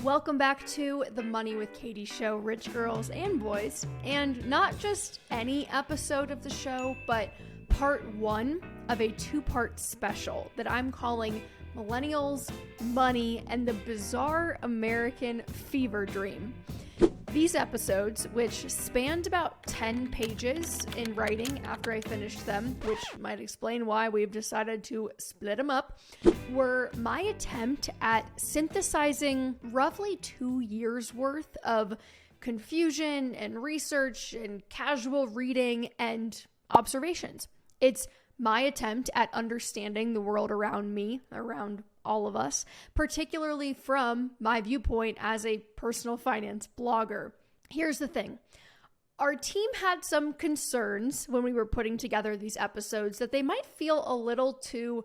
Welcome back to the Money with Katie show, rich girls and boys, and not just any episode of the show, but part one of a two-part special that I'm calling Millennials, Money, and the Bizarre American Fever Dream. These episodes, which spanned about 10 pages in writing after I finished them, which might explain why we've decided to split them up, were my attempt at synthesizing roughly 2 years worth of confusion and research and casual reading and observations. It's my attempt at understanding the world around me, around all of us, particularly from my viewpoint as a personal finance blogger. Here's the thing. Our team had some concerns when we were putting together these episodes that they might feel a little too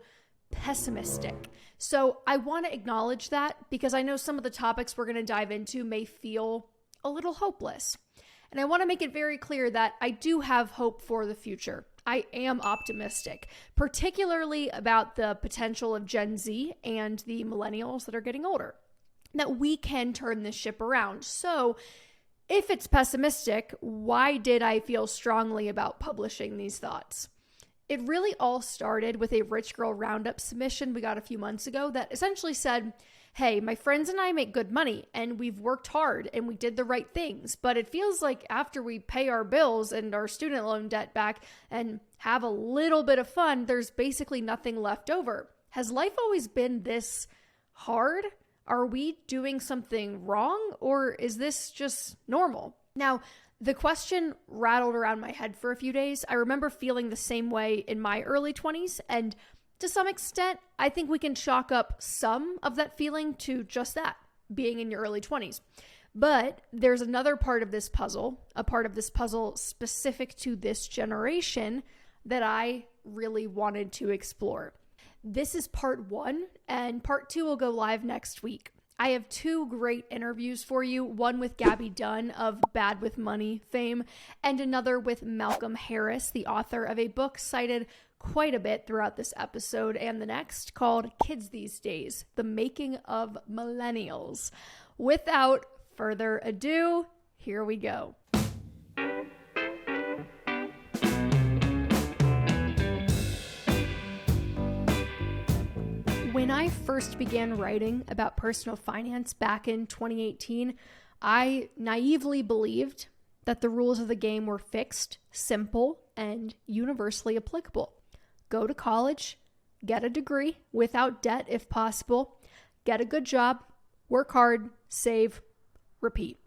pessimistic. So I want to acknowledge that because I know some of the topics we're going to dive into may feel a little hopeless. And I want to make it very clear that I do have hope for the future. I am optimistic, particularly about the potential of Gen Z and the millennials that are getting older, that we can turn this ship around. So if it's pessimistic, why did I feel strongly about publishing these thoughts? It really all started with a Rich Girl Roundup submission we got a few months ago that essentially said, hey, my friends and I make good money and we've worked hard and we did the right things, but it feels like after we pay our bills and our student loan debt back and have a little bit of fun, there's basically nothing left over. Has life always been this hard? Are we doing something wrong, or is this just normal? Now, the question rattled around my head for a few days. I remember feeling the same way in my early 20s, and to some extent, I think we can chalk up some of that feeling to just that, being in your early 20s. But there's another part of this puzzle, a part of this puzzle specific to this generation that I really wanted to explore. This is part one, and part two will go live next week. I have two great interviews for you, one with Gabby Dunn of Bad with Money fame, and another with Malcom Harris, the author of a book cited quite a bit throughout this episode and the next, called Kids These Days, The Making of Millennials. Without further ado, here we go. When I first began writing about personal finance back in 2018, I naively believed that the rules of the game were fixed, simple, and universally applicable. Go to college, get a degree without debt if possible, get a good job, work hard, save, repeat.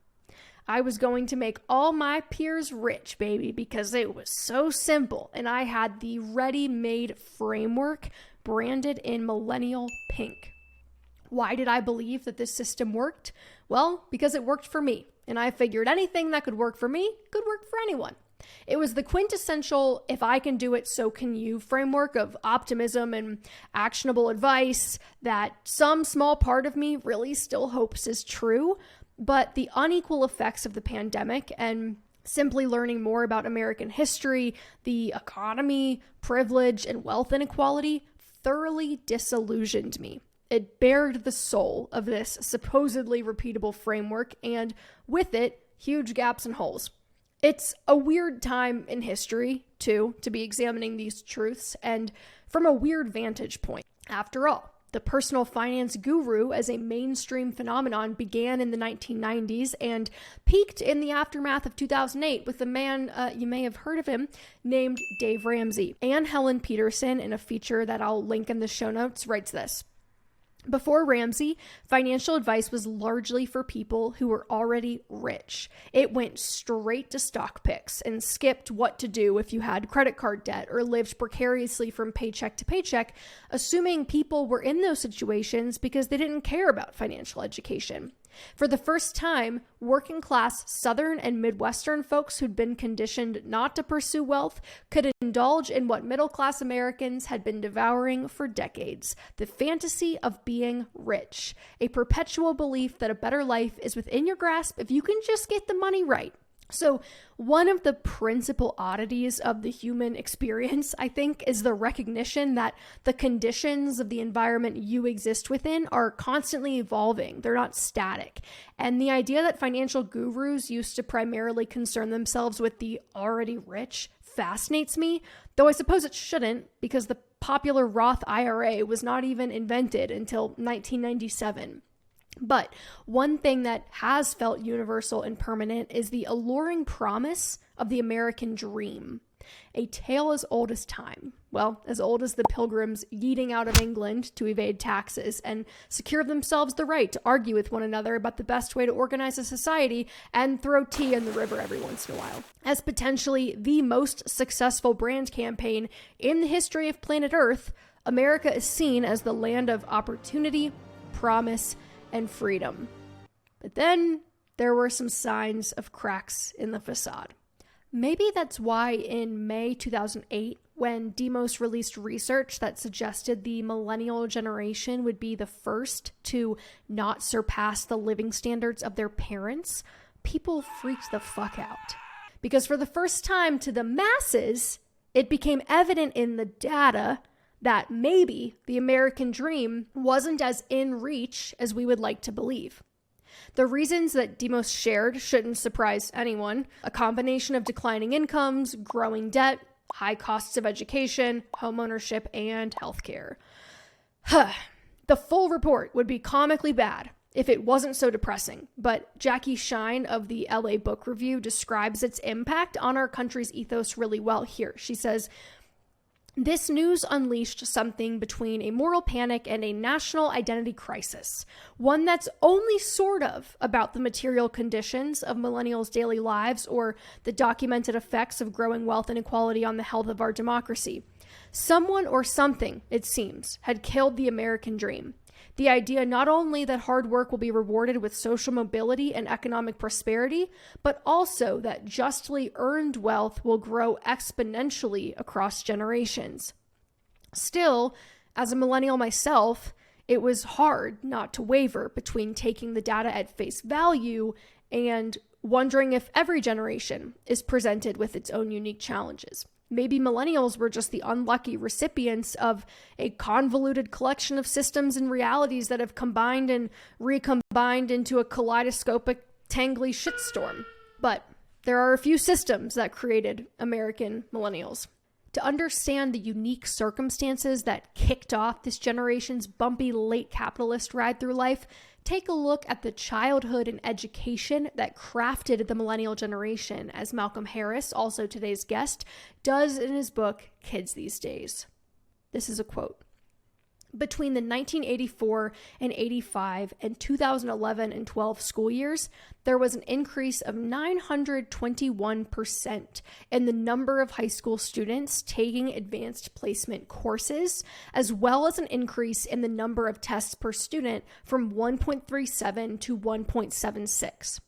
I was going to make all my peers rich, baby, because it was so simple, and I had the ready-made framework branded in millennial pink. Why did I believe that this system worked? Well, because it worked for me, and I figured anything that could work for me could work for anyone. It was the quintessential, if I can do it, so can you framework of optimism and actionable advice that some small part of me really still hopes is true. But the unequal effects of the pandemic and simply learning more about American history, the economy, privilege, and wealth inequality thoroughly disillusioned me. It bared the soul of this supposedly repeatable framework, and with it, huge gaps and holes. It's a weird time in history, too, to be examining these truths, and from a weird vantage point. After all, the personal finance guru as a mainstream phenomenon began in the 1990s and peaked in the aftermath of 2008 with a man, you may have heard of him, named Dave Ramsey. Anne Helen Peterson, in a feature that I'll link in the show notes, writes this. Before Ramsey, financial advice was largely for people who were already rich. It went straight to stock picks and skipped what to do if you had credit card debt or lived precariously from paycheck to paycheck, assuming people were in those situations because they didn't care about financial education. For the first time, working class Southern and Midwestern folks who'd been conditioned not to pursue wealth could indulge in what middle class Americans had been devouring for decades, the fantasy of being rich, a perpetual belief that a better life is within your grasp if you can just get the money right. So one of the principal oddities of the human experience, I think, is the recognition that the conditions of the environment you exist within are constantly evolving. They're not static. And the idea that financial gurus used to primarily concern themselves with the already rich fascinates me, though I suppose it shouldn't, because the popular Roth IRA was not even invented until 1997. But one thing that has felt universal and permanent is the alluring promise of the American dream. A tale as old as time. Well, as old as the Pilgrims yeeting out of England to evade taxes and secure themselves the right to argue with one another about the best way to organize a society and throw tea in the river every once in a while. As potentially the most successful brand campaign in the history of planet Earth, America is seen as the land of opportunity, promise, and freedom. But then there were some signs of cracks in the facade. Maybe that's why in May 2008, when Demos released research that suggested the millennial generation would be the first to not surpass the living standards of their parents, people freaked the fuck out. Because for the first time to the masses, it became evident in the data that maybe the American dream wasn't as in reach as we would like to believe. The reasons that Demos shared shouldn't surprise anyone: a combination of declining incomes, growing debt, high costs of education, homeownership, and healthcare. The full report would be comically bad if it wasn't so depressing, but Jackie Shine of the LA Book Review describes its impact on our country's ethos really well here. She says, "This news unleashed something between a moral panic and a national identity crisis, one that's only sort of about the material conditions of millennials' daily lives or the documented effects of growing wealth inequality on the health of our democracy. Someone or something, it seems, had killed the American dream. The idea not only that hard work will be rewarded with social mobility and economic prosperity, but also that justly earned wealth will grow exponentially across generations. Still, as a millennial myself, it was hard not to waver between taking the data at face value and wondering if every generation is presented with its own unique challenges. Maybe millennials were just the unlucky recipients of a convoluted collection of systems and realities that have combined and recombined into a kaleidoscopic, tangly shitstorm. But there are a few systems that created American millennials. To understand the unique circumstances that kicked off this generation's bumpy late capitalist ride through life, take a look at the childhood and education that crafted the millennial generation, as Malcom Harris, also today's guest, does in his book, Kids These Days. This is a quote. Between the 1984 and 85 and 2011 and 12 school years, there was an increase of 921% in the number of high school students taking advanced placement courses, as well as an increase in the number of tests per student from 1.37 to 1.76.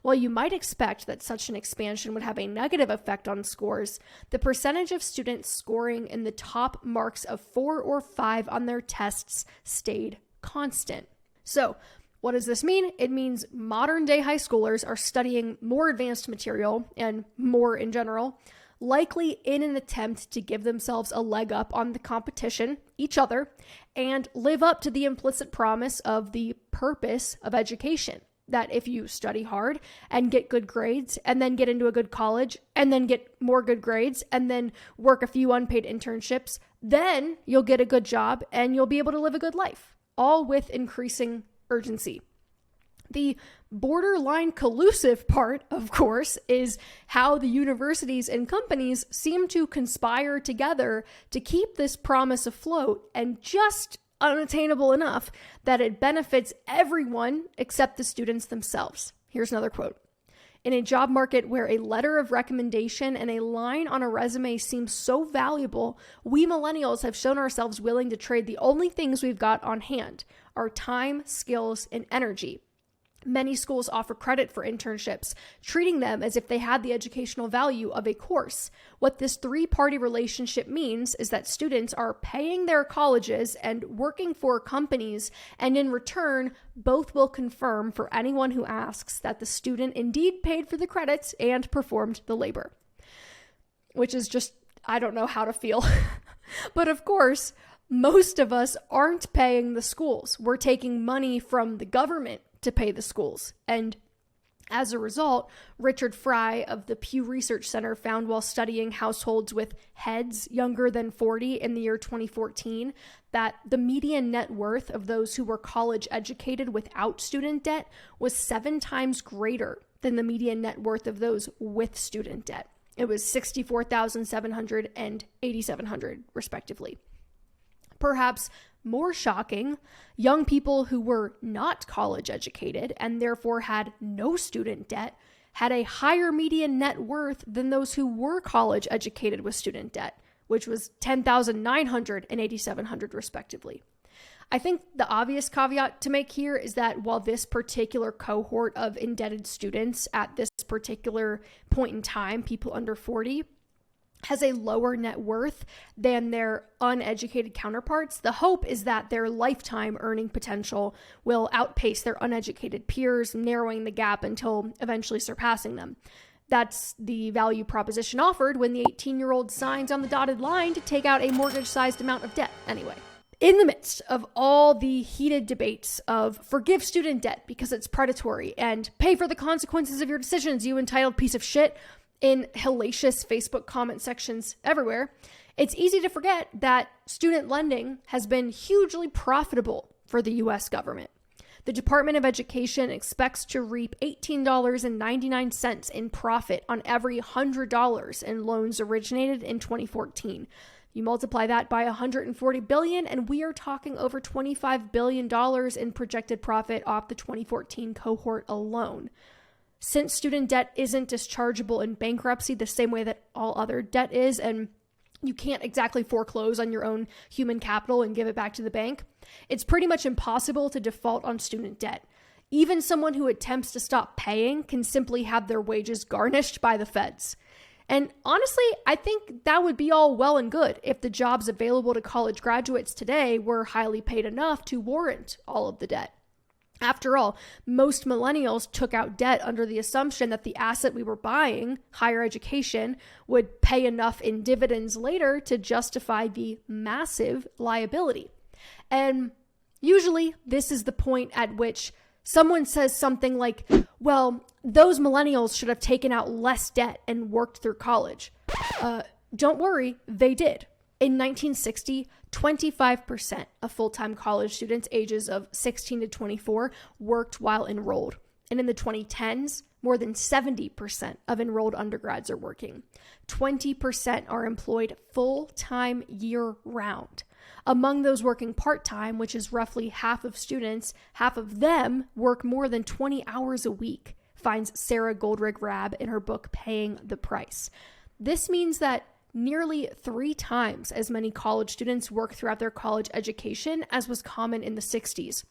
While you might expect that such an expansion would have a negative effect on scores, the percentage of students scoring in the top marks of 4 or 5 on their tests stayed constant. So, what does this mean? It means modern-day high schoolers are studying more advanced material, and more in general, likely in an attempt to give themselves a leg up on the competition, each other, and live up to the implicit promise of the purpose of education. That if you study hard and get good grades and then get into a good college and then get more good grades and then work a few unpaid internships, then you'll get a good job and you'll be able to live a good life, all with increasing urgency. The borderline collusive part, of course, is how the universities and companies seem to conspire together to keep this promise afloat and just unattainable enough that it benefits everyone except the students themselves. Here's another quote. In a job market where a letter of recommendation and a line on a resume seem so valuable, we millennials have shown ourselves willing to trade the only things we've got on hand, our time, skills, and energy. Many schools offer credit for internships, treating them as if they had the educational value of a course. What this three-party relationship means is that students are paying their colleges and working for companies, and in return, both will confirm for anyone who asks that the student indeed paid for the credits and performed the labor. Which is just, I don't know how to feel. But of course, most of us aren't paying the schools. We're taking money from the government to pay the schools. And as a result, Richard Fry of the Pew Research Center found while studying households with heads younger than 40 in the year 2014 that the median net worth of those who were college educated without student debt was 7 times greater than the median net worth of those with student debt. It was $64,700 and $8,700 respectively. Perhaps more shocking, young people who were not college educated and therefore had no student debt had a higher median net worth than those who were college educated with student debt, which was $10,900 and $8,700 respectively. I think the obvious caveat to make here is that while this particular cohort of indebted students at this particular point in time, people under 40, has a lower net worth than their uneducated counterparts, the hope is that their lifetime earning potential will outpace their uneducated peers, narrowing the gap until eventually surpassing them. That's the value proposition offered when the 18-year-old signs on the dotted line to take out a mortgage-sized amount of debt anyway. In the midst of all the heated debates of forgive student debt because it's predatory and pay for the consequences of your decisions, you entitled piece of shit, in hellacious Facebook comment sections everywhere, it's easy to forget that student lending has been hugely profitable for the U.S. government. The Department of Education expects to reap $18.99 in profit on every $100 in loans originated in 2014. You multiply that by $140 billion, and we are talking over $25 billion in projected profit off the 2014 cohort alone. Since student debt isn't dischargeable in bankruptcy the same way that all other debt is, and you can't exactly foreclose on your own human capital and give it back to the bank, it's pretty much impossible to default on student debt. Even someone who attempts to stop paying can simply have their wages garnished by the feds. And honestly, I think that would be all well and good if the jobs available to college graduates today were highly paid enough to warrant all of the debt. After all, most millennials took out debt under the assumption that the asset we were buying, higher education, would pay enough in dividends later to justify the massive liability. And usually this is the point at which someone says something like, well, those millennials should have taken out less debt and worked through college. Don't worry, they did. In 1960, 25% of full-time college students ages of 16 to 24 worked while enrolled. And in the 2010s, more than 70% of enrolled undergrads are working. 20% are employed full-time year-round. Among those working part-time, which is roughly half of students, half of them work more than 20 hours a week, finds Sarah Goldrick-Rab in her book, Paying the Price. This means that nearly 3 times as many college students work throughout their college education as was common in the 60s,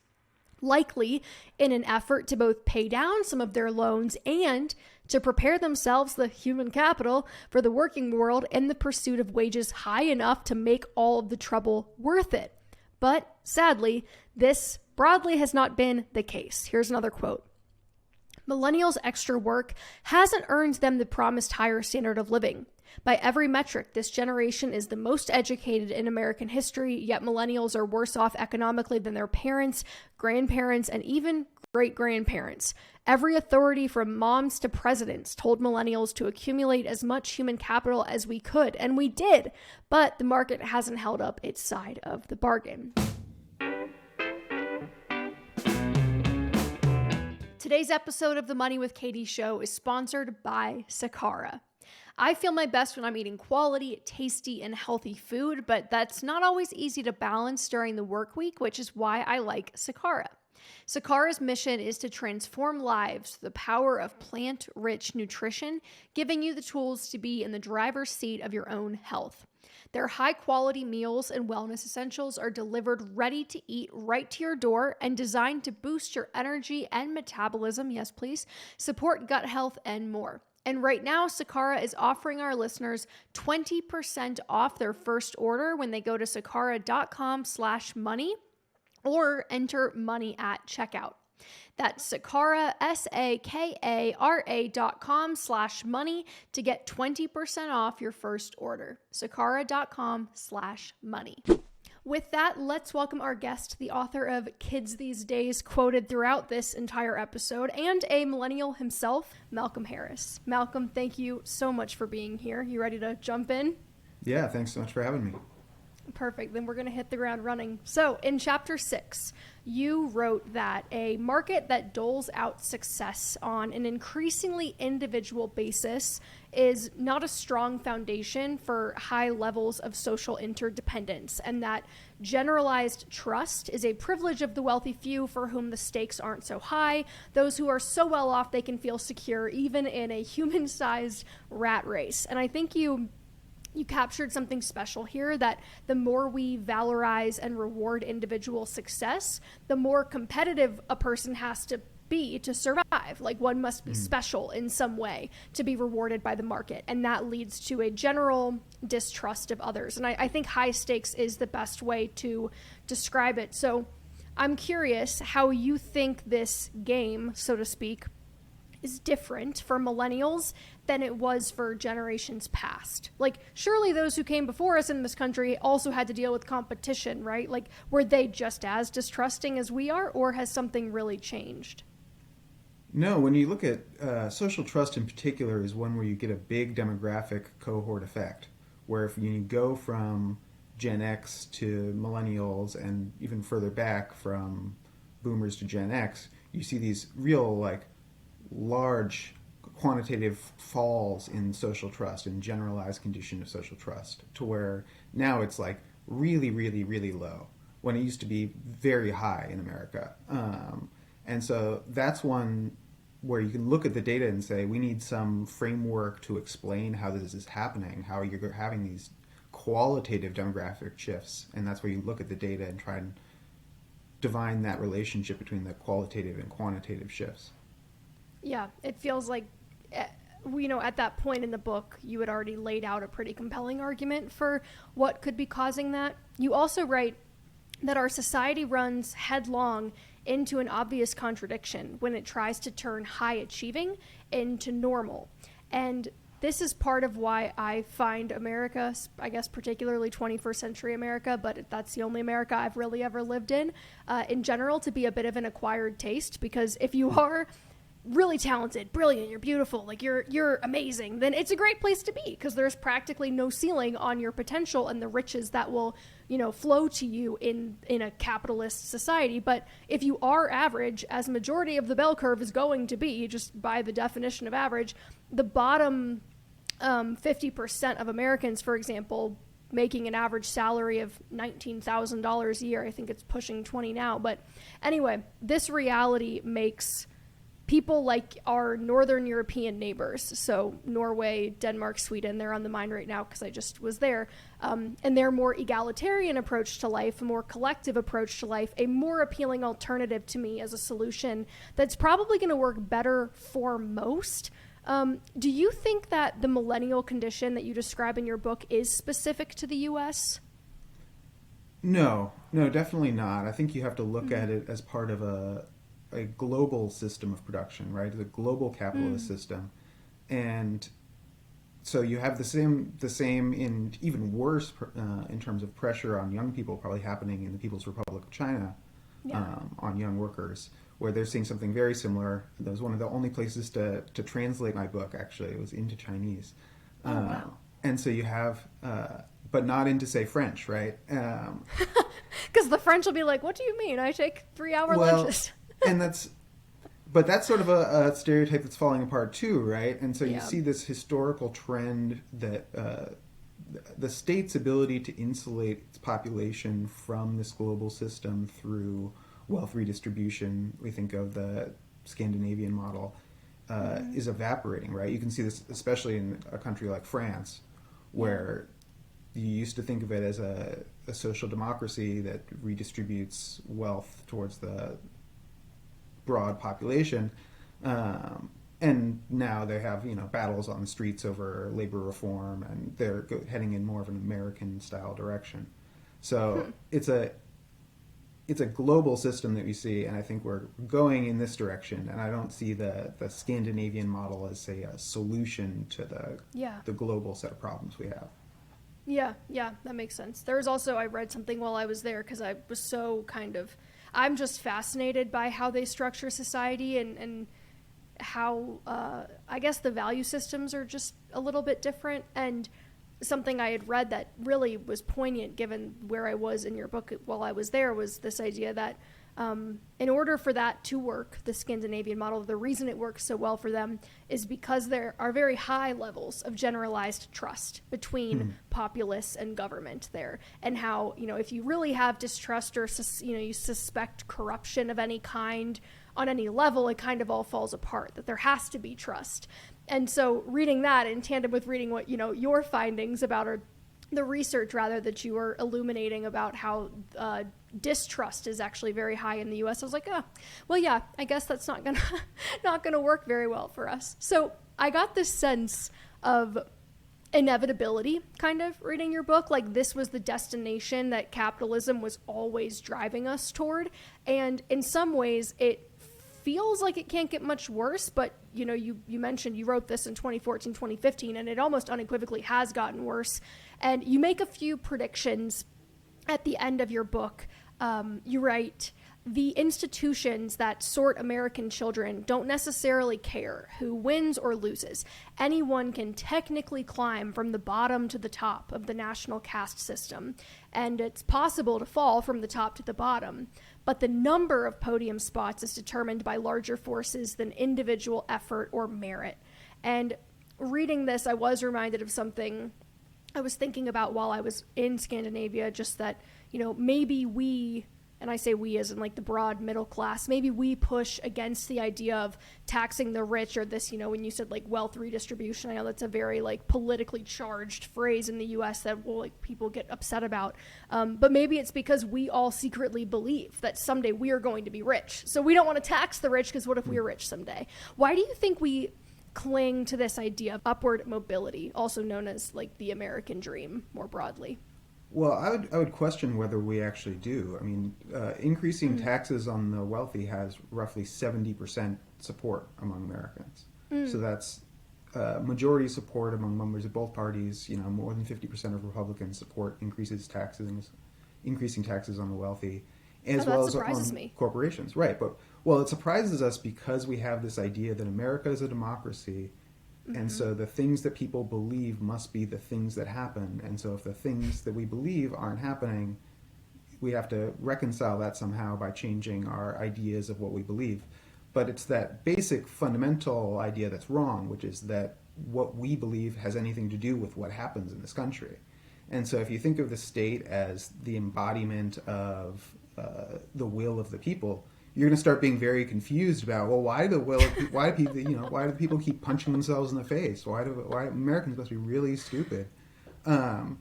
likely in an effort to both pay down some of their loans and to prepare themselves, the human capital, for the working world in the pursuit of wages high enough to make all of the trouble worth it. But sadly, this broadly has not been the case. Here's another quote. Millennials' extra work hasn't earned them the promised higher standard of living. By every metric, this generation is the most educated in American history, yet millennials are worse off economically than their parents, grandparents, and even great-grandparents. Every authority from moms to presidents told millennials to accumulate as much human capital as we could, and we did, but the market hasn't held up its side of the bargain. Today's episode of the Money with Katie show is sponsored by Sakara. I feel my best when I'm eating quality, tasty, and healthy food, but that's not always easy to balance during the work week, which is why I like Sakara. Sakara's mission is to transform lives through the power of plant-rich nutrition, giving you the tools to be in the driver's seat of your own health. Their high-quality meals and wellness essentials are delivered ready to eat right to your door and designed to boost your energy and metabolism, yes please, support gut health, and more. And right now, Sakara is offering our listeners 20% off their first order when they go to sakara.com/money or enter money at checkout. That's Sakara, SAKARA.com/money to get 20% off your first order. Sakara.com/money. With that, let's welcome our guest, the author of Kids These Days, quoted throughout this entire episode, and a millennial himself, Malcom Harris. Malcom, thank you so much for being here. You ready to jump in? Yeah, thanks so much for having me. Perfect. Then we're going to hit the ground running. So in chapter 6, you wrote that a market that doles out success on an increasingly individual basis is not a strong foundation for high levels of social interdependence, and that generalized trust is a privilege of the wealthy few for whom the stakes aren't so high, those who are so well off they can feel secure even in a human-sized rat race. And I think you captured something special here, that the more we valorize and reward individual success, the more competitive a person has to be to survive. Like, one must be special in some way to be rewarded by the market. And that leads to a general distrust of others. And I think high stakes is the best way to describe it. So I'm curious how you think this game, so to speak, is different for millennials than it was for generations past. Like, surely those who came before us in this country also had to deal with competition, right? Like, were they just as distrusting as we are, or has something really changed? No, when you look at social trust in particular is one where you get a big demographic cohort effect, where if you go from Gen X to millennials and even further back from boomers to Gen X, you see these real, like, large quantitative falls in social trust and generalized condition of social trust, to where now it's like really, really, really low when it used to be very high in America. And so that's one where you can look at the data and say, we need some framework to explain how this is happening, how you're having these qualitative demographic shifts. And that's where you look at the data and try and divine that relationship between the qualitative and quantitative shifts. Yeah, it feels like, at that point in the book, you had already laid out a pretty compelling argument for what could be causing that. You also write that our society runs headlong into an obvious contradiction when it tries to turn high achieving into normal. And this is part of why I find America, I guess particularly 21st century America, but that's the only America I've really ever lived in general, to be a bit of an acquired taste. Because if you are really talented, brilliant, you're beautiful, like you're amazing, then it's a great place to be, because there's practically no ceiling on your potential and the riches that will, flow to you in a capitalist society. But if you are average, as majority of the bell curve is going to be, just by the definition of average, the bottom 50% of Americans, for example, making an average salary of $19,000 a year, I think it's pushing 20 now. But anyway, this reality makes people like our Northern European neighbors, so Norway, Denmark, Sweden, they're on the mind right now because I just was there, and their more egalitarian approach to life, a more collective approach to life, a more appealing alternative to me as a solution that's probably going to work better for most. Do you think that the millennial condition that you describe in your book is specific to the U.S.? No, definitely not. I think you have to look at it as part of a global system of production, right? The global capitalist system. And so you have the same in even worse in terms of pressure on young people probably happening in the People's Republic of China on young workers, where they're seeing something very similar. That was one of the only places to translate my book, actually. It was into Chinese. Wow. And so you have, but not into, say, French, right? Because the French will be like, what do you mean? I take 3-hour lunches. And that's sort of a stereotype that's falling apart too, right? And so you see this historical trend that the state's ability to insulate its population from this global system through wealth redistribution, we think of the Scandinavian model, is evaporating, right? You can see this especially in a country like France, where you used to think of it as a social democracy that redistributes wealth towards the broad population. And now they have, battles on the streets over labor reform, and they're heading in more of an American-style direction. So it's a global system that we see, and I think we're going in this direction. And I don't see the Scandinavian model as, say, a solution to the global set of problems we have. Yeah, that makes sense. There was also, I read something while I was there, because I was so I'm just fascinated by how they structure society and how I guess the value systems are just a little bit different. And something I had read that really was poignant given where I was in your book while I was there was this idea that in order for that to work, the Scandinavian model, the reason it works so well for them is because there are very high levels of generalized trust between populace and government there. And how, if you really have distrust or, you suspect corruption of any kind on any level, it kind of all falls apart, that there has to be trust. And so reading that in tandem with reading what, your findings about, or the research rather, that you were illuminating about how distrust is actually very high in the US, I was like, well, yeah, I guess that's not gonna work very well for us. So I got this sense of inevitability kind of reading your book, like this was the destination that capitalism was always driving us toward. And in some ways it feels like it can't get much worse, but you mentioned you wrote this in 2014, 2015, and it almost unequivocally has gotten worse. And you make a few predictions at the end of your book. You write, the institutions that sort American children don't necessarily care who wins or loses. Anyone can technically climb from the bottom to the top of the national caste system, and it's possible to fall from the top to the bottom. But the number of podium spots is determined by larger forces than individual effort or merit. And reading this, I was reminded of something I was thinking about while I was in Scandinavia, just that, maybe we, and I say we as in like the broad middle class, maybe we push against the idea of taxing the rich, or this, when you said like wealth redistribution, I know that's a very like politically charged phrase in the US that will like people get upset about. But maybe it's because we all secretly believe that someday we are going to be rich. So we don't want to tax the rich, because what if we're rich someday? Why do you think we cling to this idea of upward mobility, also known as like the American dream more broadly? Well, I would question whether we actually do. I mean, increasing taxes on the wealthy has roughly 70% support among Americans. So that's majority support among members of both parties. More than 50% of Republicans support increasing taxes on the wealthy, as well as on corporations. Right, but it surprises us because we have this idea that America is a democracy. And so the things that people believe must be the things that happen. And so if the things that we believe aren't happening, we have to reconcile that somehow by changing our ideas of what we believe. But it's that basic fundamental idea that's wrong, which is that what we believe has anything to do with what happens in this country. And so if you think of the state as the embodiment of the will of the people, you're going to start being very confused about, well, why do people keep punching themselves in the face? Why Americans must be really stupid? But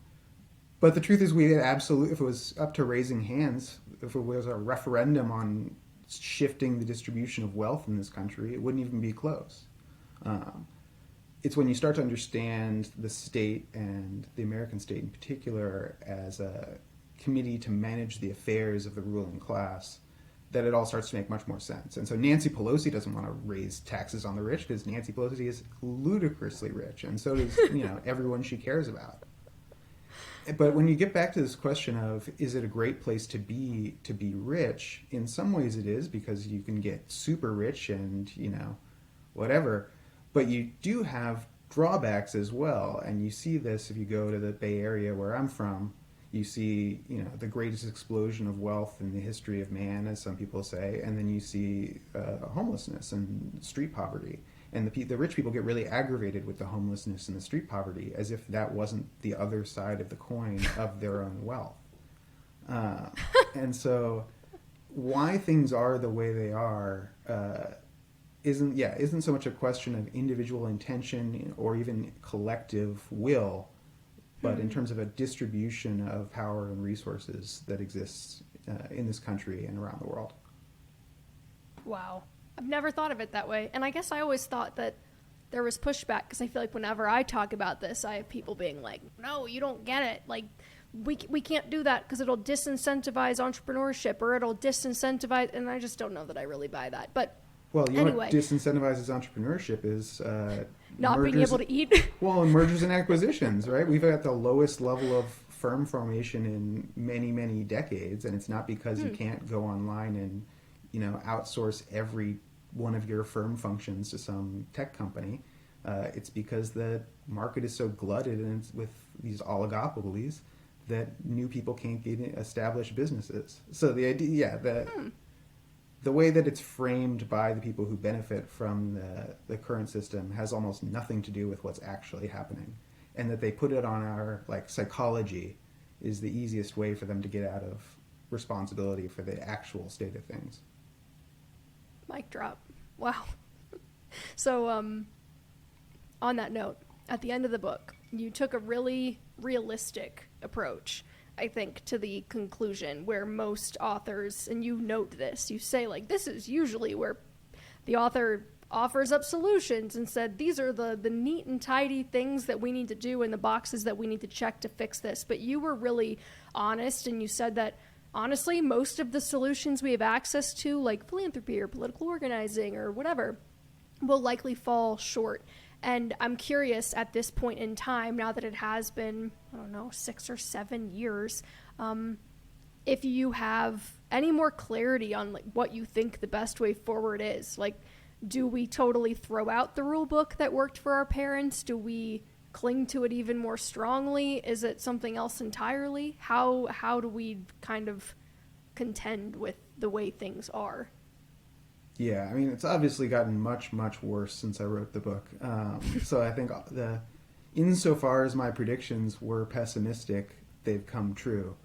the truth is, if it was up to raising hands, if it was a referendum on shifting the distribution of wealth in this country, it wouldn't even be close. It's when you start to understand the state, and the American state in particular, as a committee to manage the affairs of the ruling class, that it all starts to make much more sense. And so Nancy Pelosi doesn't want to raise taxes on the rich, because Nancy Pelosi is ludicrously rich, and so does everyone she cares about. But when you get back to this question of, is it a great place to be rich? In some ways it is, because you can get super rich and whatever. But you do have drawbacks as well, and you see this if you go to the Bay Area where I'm from. You see, the greatest explosion of wealth in the history of man, as some people say, and then you see homelessness and street poverty. And the rich people get really aggravated with the homelessness and the street poverty, as if that wasn't the other side of the coin of their own wealth. And so, why things are the way they are isn't so much a question of individual intention or even collective will, but in terms of a distribution of power and resources that exists in this country and around the world. Wow. I've never thought of it that way. And I guess I always thought that there was pushback, because I feel like whenever I talk about this, I have people being like, no, you don't get it. Like, we can't do that because it'll disincentivize entrepreneurship, or it'll disincentivize, and I just don't know that I really buy that. But well, you anyway. know what disincentivizes entrepreneurship is not being able to eat. Well, and mergers and acquisitions, right? We've got the lowest level of firm formation in many, many decades, and it's not because you can't go online and, you know, outsource every one of your firm functions to some tech company. It's because the market is so glutted and it's with these oligopolies that new people can't get established businesses. So the idea, the way that it's framed by the people who benefit from the current system has almost nothing to do with what's actually happening. And that they put it on our psychology is the easiest way for them to get out of responsibility for the actual state of things. Mic drop. Wow. So, on that note, at the end of the book, you took a really realistic approach, I think, to the conclusion, where most authors, and you note this, you say, like, this is usually where the author offers up solutions and said, these are the neat and tidy things that we need to do and the boxes that we need to check to fix this. But you were really honest, and you said that, honestly, most of the solutions we have access to, like philanthropy or political organizing or whatever, will likely fall short. And I'm curious at this point in time, now that it has been, 6 or 7 years, if you have any more clarity on like what you think the best way forward is. Like, do we totally throw out the rule book that worked for our parents? Do we cling to it even more strongly? Is it something else entirely? How do we kind of contend with the way things are? Yeah, I mean, it's obviously gotten much, much worse since I wrote the book. So I think insofar as my predictions were pessimistic, they've come true.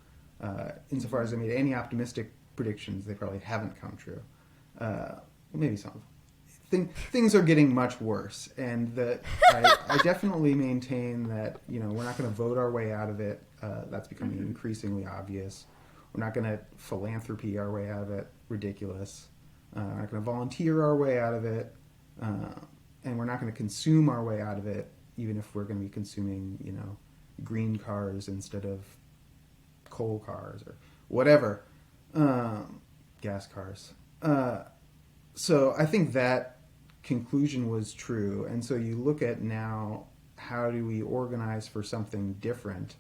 Insofar as I made any optimistic predictions, they probably haven't come true. Maybe some. Things are getting much worse, and I definitely maintain that we're not going to vote our way out of it. That's becoming increasingly obvious. We're not going to philanthropy our way out of it. Ridiculous. We're not going to volunteer our way out of it, and we're not going to consume our way out of it, even if we're going to be consuming, green cars instead of coal cars or whatever, gas cars. So I think that conclusion was true, and so you look at now, how do we organize for something different?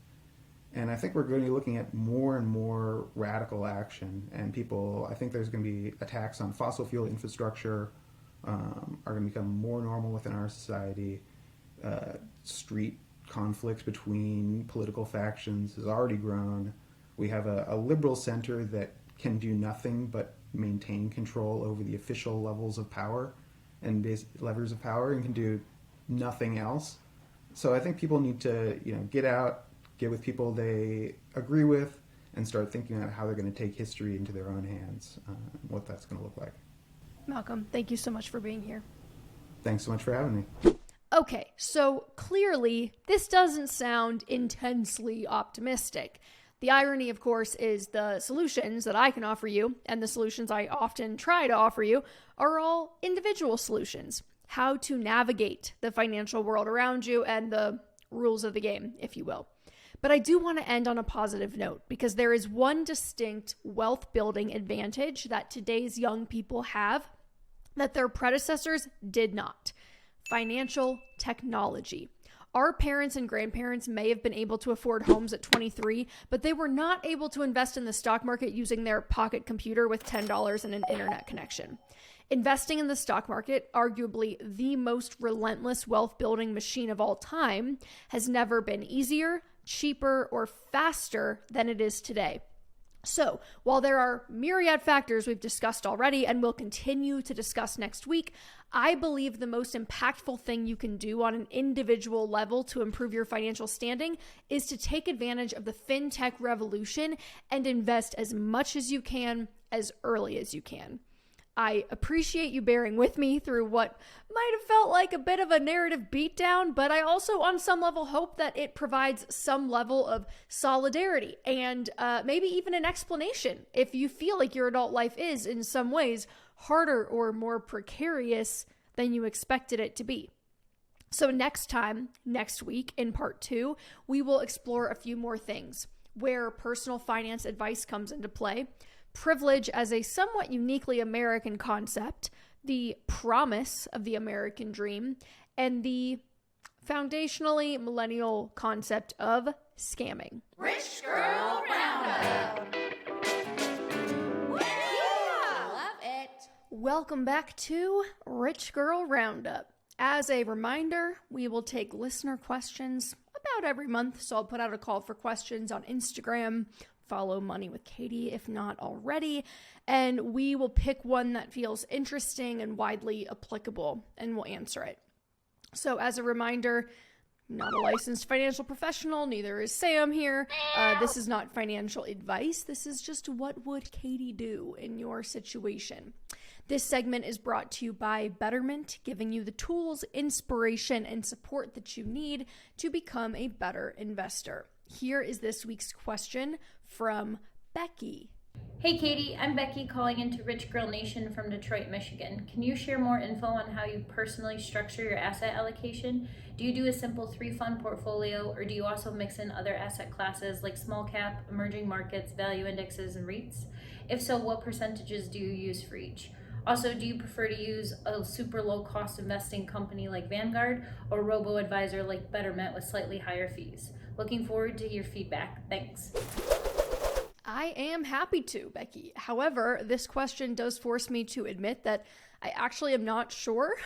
And I think we're going to be looking at more and more radical action. And I think there's going to be attacks on fossil fuel infrastructure, are going to become more normal within our society. Street conflicts between political factions has already grown. We have a liberal center that can do nothing but maintain control over the official levels of power and levers of power, and can do nothing else. So I think people need to, get out, get with people they agree with, and start thinking about how they're going to take history into their own hands, what that's going to look like. Malcolm, thank you so much for being here. Thanks so much for having me. Okay, so clearly this doesn't sound intensely optimistic. The irony, of course, is the solutions that I can offer you, and the solutions I often try to offer you, are all individual solutions. How to navigate the financial world around you and the rules of the game, if you will. But I do want to end on a positive note, because there is one distinct wealth building advantage that today's young people have that their predecessors did not: financial technology. Our parents and grandparents may have been able to afford homes at 23, but they were not able to invest in the stock market using their pocket computer with $10 and an internet connection. Investing in the stock market, arguably the most relentless wealth building machine of all time, has never been easier, cheaper, or faster than it is today. So, while there are myriad factors we've discussed already and will continue to discuss next week, I believe the most impactful thing you can do on an individual level to improve your financial standing is to take advantage of the fintech revolution and invest as much as you can, as early as you can. I appreciate you bearing with me through what might have felt like a bit of a narrative beatdown, but I also on some level hope that it provides some level of solidarity and maybe even an explanation if you feel like your adult life is in some ways harder or more precarious than you expected it to be. So next week in part 2, we will explore a few more things where personal finance advice comes into play, privilege as a somewhat uniquely American concept, the promise of the American dream, and the foundationally millennial concept of scamming. Rich Girl Roundup! Yeah! Love it! Welcome back to Rich Girl Roundup. As a reminder, we will take listener questions about every month, so I'll put out a call for questions on Instagram. Follow Money with Katie if not already, and we will pick one that feels interesting and widely applicable, and we'll answer it. So as a reminder, I'm not a licensed financial professional, neither is Sam here. This is not financial advice. This is just what would Katie do in your situation. This segment is brought to you by Betterment, giving you the tools, inspiration, and support that you need to become a better investor. Here is this week's question from Becky. Hey Katie, I'm Becky calling into Rich Girl Nation from Detroit, Michigan. Can you share more info on how you personally structure your asset allocation? Do you do a simple 3-fund portfolio, or do you also mix in other asset classes like small cap, emerging markets, value indexes, and REITs? If so, what percentages do you use for each? Also, do you prefer to use a super low cost investing company like Vanguard or robo-advisor like Betterment with slightly higher fees? Looking forward to your feedback. Thanks. I am happy to, Becky. However, this question does force me to admit that I actually am not sure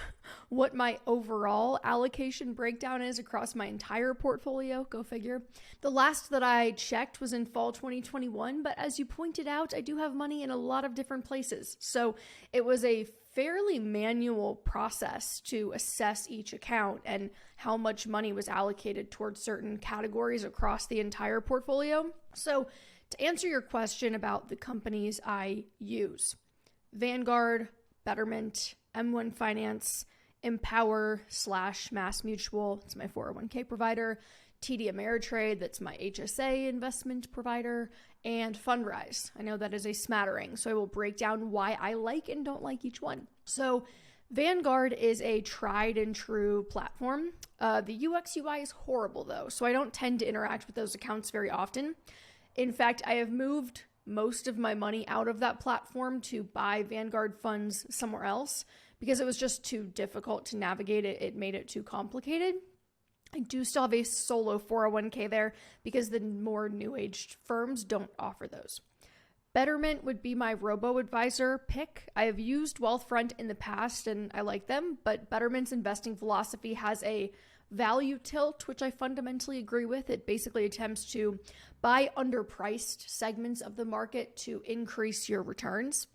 what my overall allocation breakdown is across my entire portfolio. Go figure. The last that I checked was in fall 2021, but as you pointed out, I do have money in a lot of different places. So it was a fairly manual process to assess each account and how much money was allocated towards certain categories across the entire portfolio. So to answer your question about the companies I use, Vanguard, Betterment, M1 Finance, Empower / Mass Mutual, it's my 401k provider, TD Ameritrade, that's my HSA investment provider, and Fundrise. I know that is a smattering, so I will break down why I like and don't like each one. So Vanguard is a tried and true platform. The UX UI is horrible though, so I don't tend to interact with those accounts very often. In fact, I have moved most of my money out of that platform to buy Vanguard funds somewhere else because it was just too difficult to navigate it. It made it too complicated. I do still have a solo 401k there because the more new age firms don't offer those. Betterment would be my robo-advisor pick. I have used Wealthfront in the past and I like them, but Betterment's investing philosophy has a value tilt, which I fundamentally agree with. It basically attempts to buy underpriced segments of the market to increase your returns.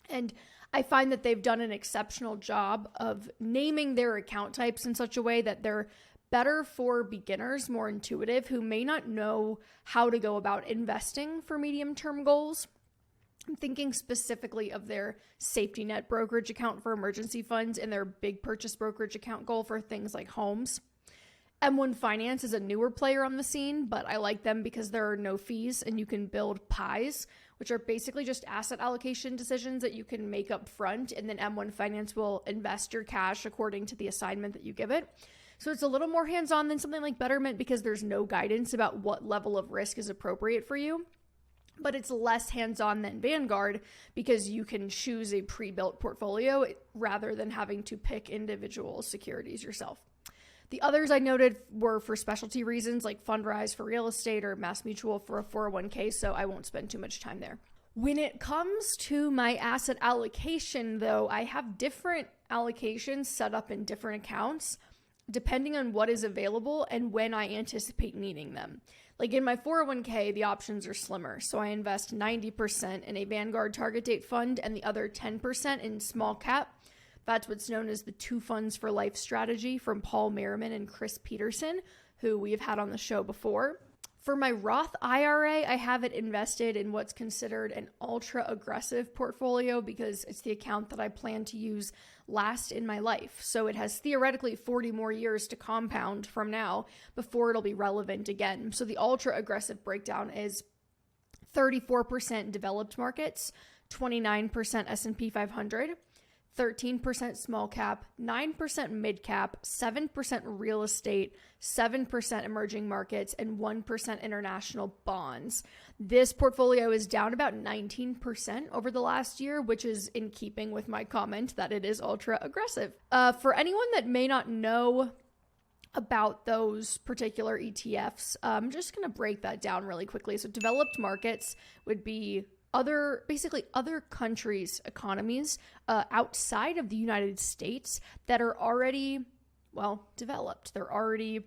And I find that they've done an exceptional job of naming their account types in such a way that they're better for beginners, more intuitive, who may not know how to go about investing for medium-term goals. I'm thinking specifically of their safety net brokerage account for emergency funds and their big purchase brokerage account goal for things like homes. M1 Finance is a newer player on the scene, but I like them because there are no fees and you can build pies, which are basically just asset allocation decisions that you can make up front, and then M1 Finance will invest your cash according to the assignment that you give it. So it's a little more hands-on than something like Betterment because there's no guidance about what level of risk is appropriate for you. But it's less hands-on than Vanguard because you can choose a pre-built portfolio rather than having to pick individual securities yourself. The others I noted were for specialty reasons like Fundrise for real estate or Mass Mutual for a 401k, so I won't spend too much time there. When it comes to my asset allocation, though, I have different allocations set up in different accounts depending on what is available and when I anticipate needing them. Like in my 401k, the options are slimmer. So I invest 90% in a Vanguard target date fund and the other 10% in small cap. That's what's known as the 2 funds for life strategy from Paul Merriman and Chris Peterson, who we've had on the show before. For my Roth IRA, I have it invested in what's considered an ultra aggressive portfolio because it's the account that I plan to use last in my life. So it has theoretically 40 more years to compound from now before it'll be relevant again. So the ultra aggressive breakdown is 34% developed markets, 29% S&P 500, 13% small cap, 9% mid cap, 7% real estate, 7% emerging markets, and 1% international bonds. This portfolio is down about 19% over the last year, which is in keeping with my comment that it is ultra aggressive. For anyone that may not know about those particular ETFs, I'm just going to break that down really quickly. So developed markets would be other countries' economies outside of the United States that are already, well, developed. They're already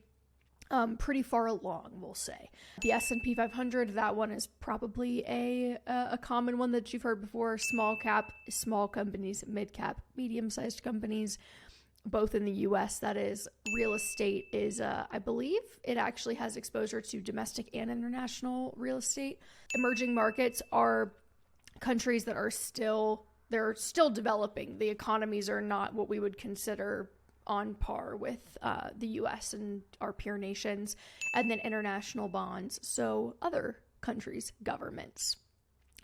pretty far along, we'll say. The S&P 500, that one is probably a common one that you've heard before. Small cap, small companies, mid cap, medium-sized companies, both in the U.S. That is, real estate is, I believe it actually has exposure to domestic and international real estate. Emerging markets are countries that are still developing. The economies are not what we would consider on par with the U.S. and our peer nations. And then international bonds, so other countries' governments.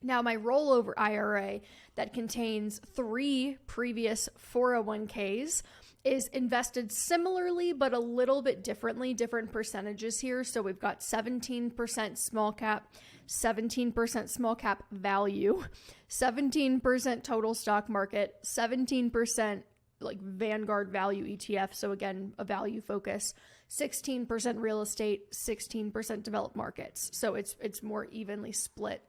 Now, my rollover IRA that contains 3 previous 401ks is invested similarly, but a little bit differently, different percentages here. So we've got 17% small cap, 17% small cap value, 17% total stock market, 17% like Vanguard value ETF. So again, a value focus, 16% real estate, 16% developed markets. So it's more evenly split.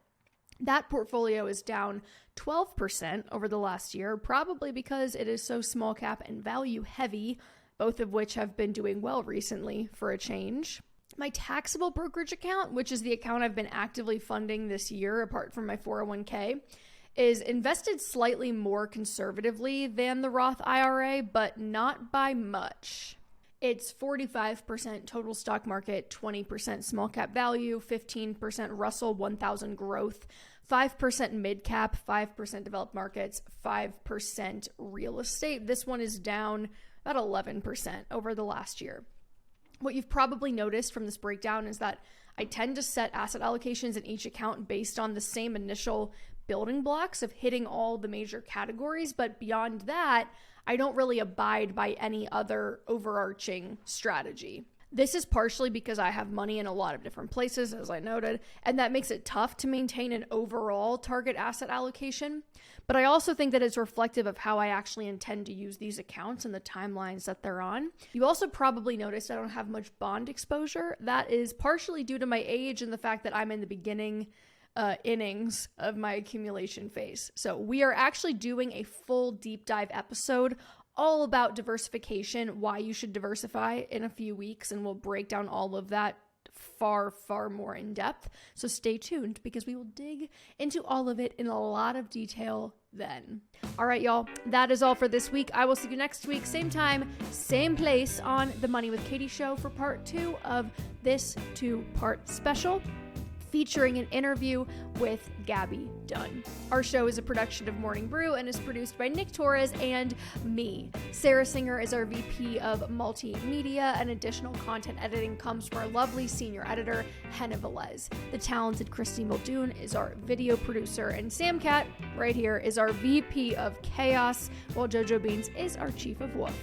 That portfolio is down 12% over the last year, probably because it is so small cap and value heavy, both of which have been doing well recently for a change. My taxable brokerage account, which is the account I've been actively funding this year apart from my 401k, is invested slightly more conservatively than the Roth IRA, but not by much. It's 45% total stock market, 20% small cap value, 15% Russell 1000 growth, 5% mid cap, 5% developed markets, 5% real estate. This one is down about 11% over the last year. What you've probably noticed from this breakdown is that I tend to set asset allocations in each account based on the same initial building blocks of hitting all the major categories, but beyond that, I don't really abide by any other overarching strategy. This is partially because I have money in a lot of different places, as I noted, and that makes it tough to maintain an overall target asset allocation. But I also think that it's reflective of how I actually intend to use these accounts and the timelines that they're on. You also probably noticed I don't have much bond exposure. That is partially due to my age and the fact that I'm in the beginning innings of my accumulation phase. So we are actually doing a full deep dive episode all about diversification, why you should diversify, in a few weeks, and we'll break down all of that far, far more in depth. So stay tuned because we will dig into all of it in a lot of detail then. All right, y'all, that is all for this week. I will see you next week, same time, same place on the Money with Katie show for part 2 of this 2-part special, featuring an interview with Gabby Dunn. Our show is a production of Morning Brew and is produced by Nick Torres and me. Sarah Singer is our VP of Multimedia, and additional content editing comes from our lovely senior editor, Henna Velez. The talented Christy Muldoon is our video producer, and Sam Cat, right here, is our VP of Chaos, while JoJo Beans is our Chief of Woof.